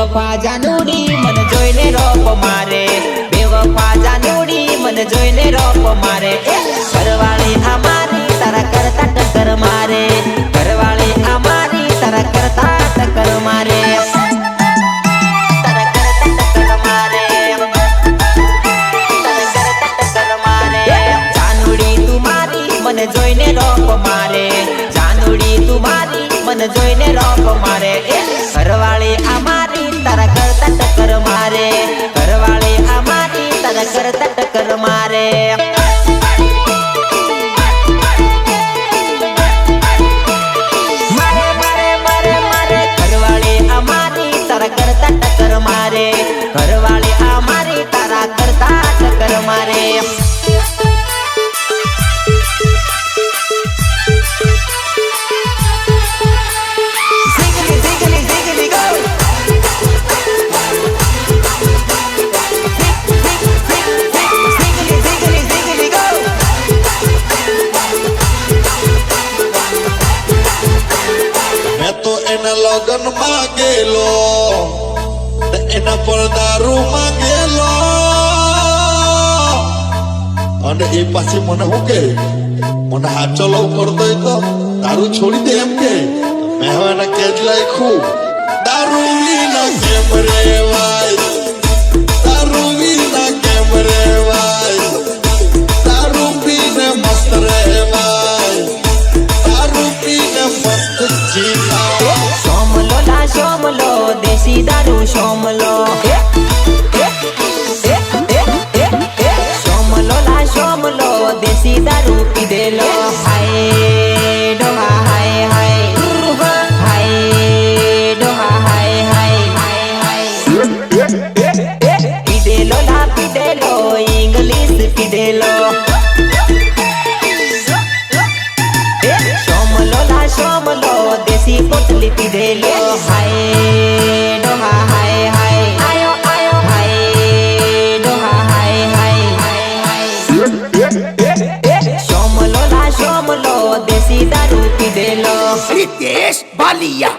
बेवफा जानूडी मन जोईने रोप मारे बेवफा जानूडी मन जोईने रोप मारे घरवाળી અમારી તારા કરતા ટક્કર મારે ઘરવાળી અમારી તારા કરતા ટક્કર મારે मन जोईने रोप मारे जानूडी तुम्हारी मन जोईने रोप मारे घरवाળી અમારી તારા કરતા ટક્કર मारे घरवाળી અમારી તારા કરતા ટક્કર मारे मारे मारे मारे मारे घरवाળી અમારી તારા કરતા ટક્કર मारे घरवाળી અમારી તારા કરતા ટક્કર मारे लगन मांगेलो एना पर दारू मांगेलो અને એ પાછી મને હું કે મને હાચો લવ કરતો હોય તો દારૂ છોડી દે એમ કે મેં હવે એને કેજ લાખ્યું દારૂ વિના કેમ રેવાય દારૂ વિના કેમ રેવાય દારૂ પીને મસ્ત રહેવાય દારૂ पीने मस्त जीवा सोमलो ला सोमलो देसी दारू सोमलो सोमलो ला सोमलो देसी दारू पी देलो हाय डोहा हाय हाय हाय डोहा हाय हाय हाय पी देलो ला पी देलो इंग्लिश पी देलो सोमलो देसी पोटली पी देलो हाय डोहा हाय हाय आयो आयो हाय डोहा हाय हाय हाय सोमलो ला सोमलो देसी दारू पी देलो रितेश बालिया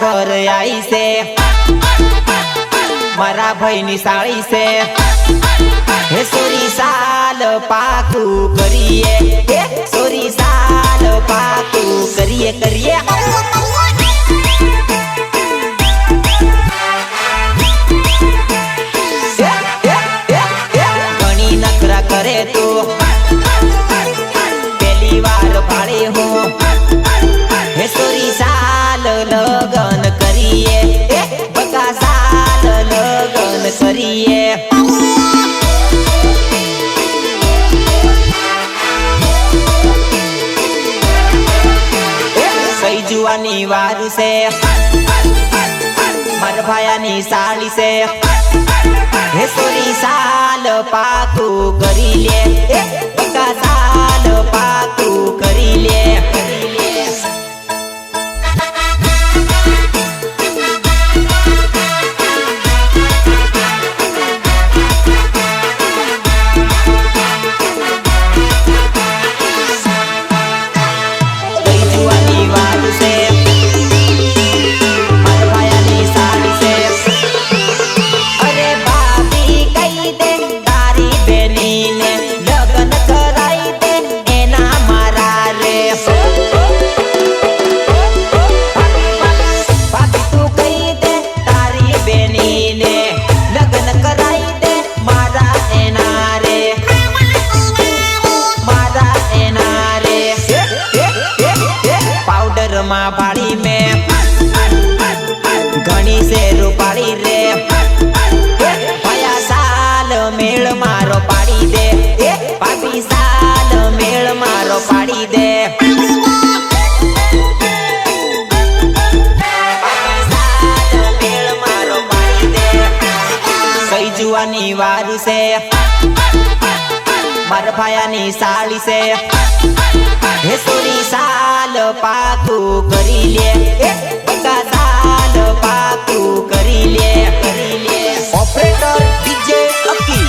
घर आई से मारा भाई नी साड़ी से हे सोरी साल पाकू करिए सोरी साल पाकू करिए करिए घणी नखरा करे तो पहली बार भाड़े हो हे सोरी साल लगन करिए बका साल लगन करिए सही जुआनी वारू से मर भायानी साली से हे सोरी साल पाकू करी ले बका साल पाकू करी ले ગાડી છે મારા ભાયાની સાળી છે હે સોરી સાલ પાકું કરી લે બકા સાલ પાકું કરી લે ઓપરેટર ડીજે અકી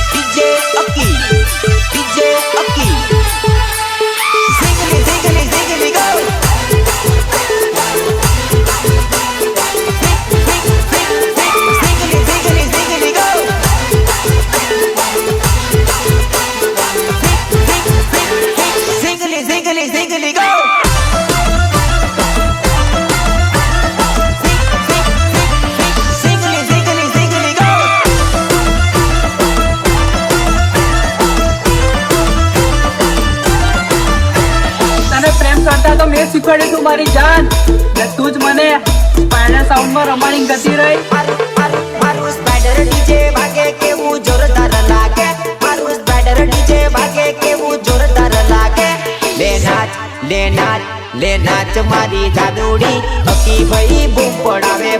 ડીજે અકી ડીજે અકી ઝીંગલી ઝીંગલી ઝીંગલી ગો ઝીંગલી ઝીંગલી ઝીંગલી ગો ઝીંગલી ઝીંગલી ઝીંગલી ગો ઝીંગલી ઝીંગલી ઝીંગલી ગો તને પ્રેમ કરતા તો મેં શીખવાડ્યું તું મારી જાન ને તું જ મને સ્પાઈડર સાઉન્ડમાં રમાડી ગતી રહી મારું સ્પાઈડર ડીજે વાગે કેવું જોરદાર લાગે મારું સ્પાઈડર ડીજે વાગે કેવું જોરદાર લાગે લે નાચ મારી જાદુડી હકી ભાઈ બૂમ પડાવે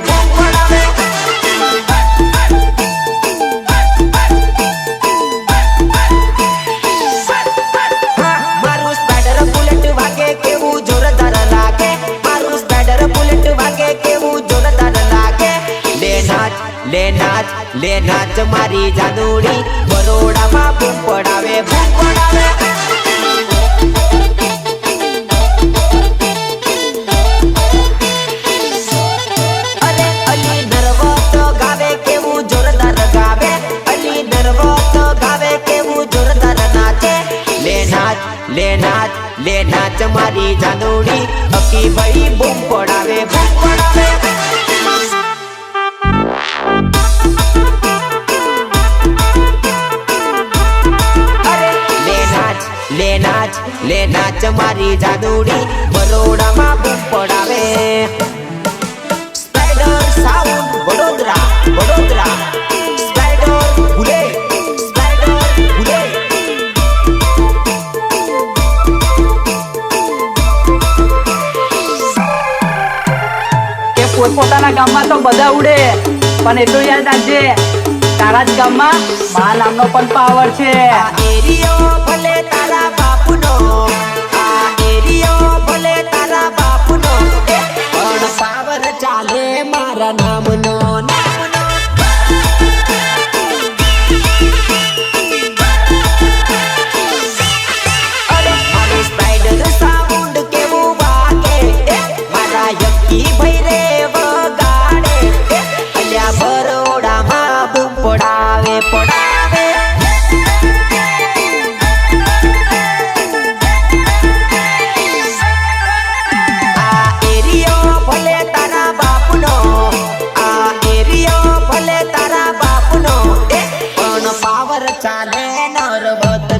મારું સ્પાઈડર બુલેટ વાગે કેવું જોરદાર લાગે મારું સ્પાઈડર બુલેટ વાગે કેવું જોરદાર લાગે લે નાચ મારી જાદુડી બરોડામાં બૂમ પડાવે અરે અલી નર્વસ ગાવે કેવું જોરદાર ગાવે અલી નર્વસ ગાવે કેવું જોરદાર નાચે લે નાચ મારી જાદુડી હકી ભાઈ બૂમ પડાવે અરે લે નાચ મારી જાદુડી બરોડામાં બૂમ પડાવે સ્પાઈડર સાઉન્ડ વડોદરા સ્પાઈડર ભૂલે કે પોતપોતાના ગામમાં તો બધા ઉડે પણ એટલું યાદ રાખજે તારા જ ગામમાં મા નામનો પણ પાવર છે આ એરિયો ભલે તારા બાપુનો આ એરિયો ભલે તારા બાપુનો પણ પાવર ચાલે મારા નામનો અરે મારું સ્પાઈડર સાઉન્ડ કેવું વાગે મારા યકી ભાઈ રે વગાડે અલ્યા બરોડામાં બૂમ પડાવે આ એરિયો ભલે તારા બાપનો આ એરિયો ભલે તારા બાપનો પણ પાવર ચાલે નરવત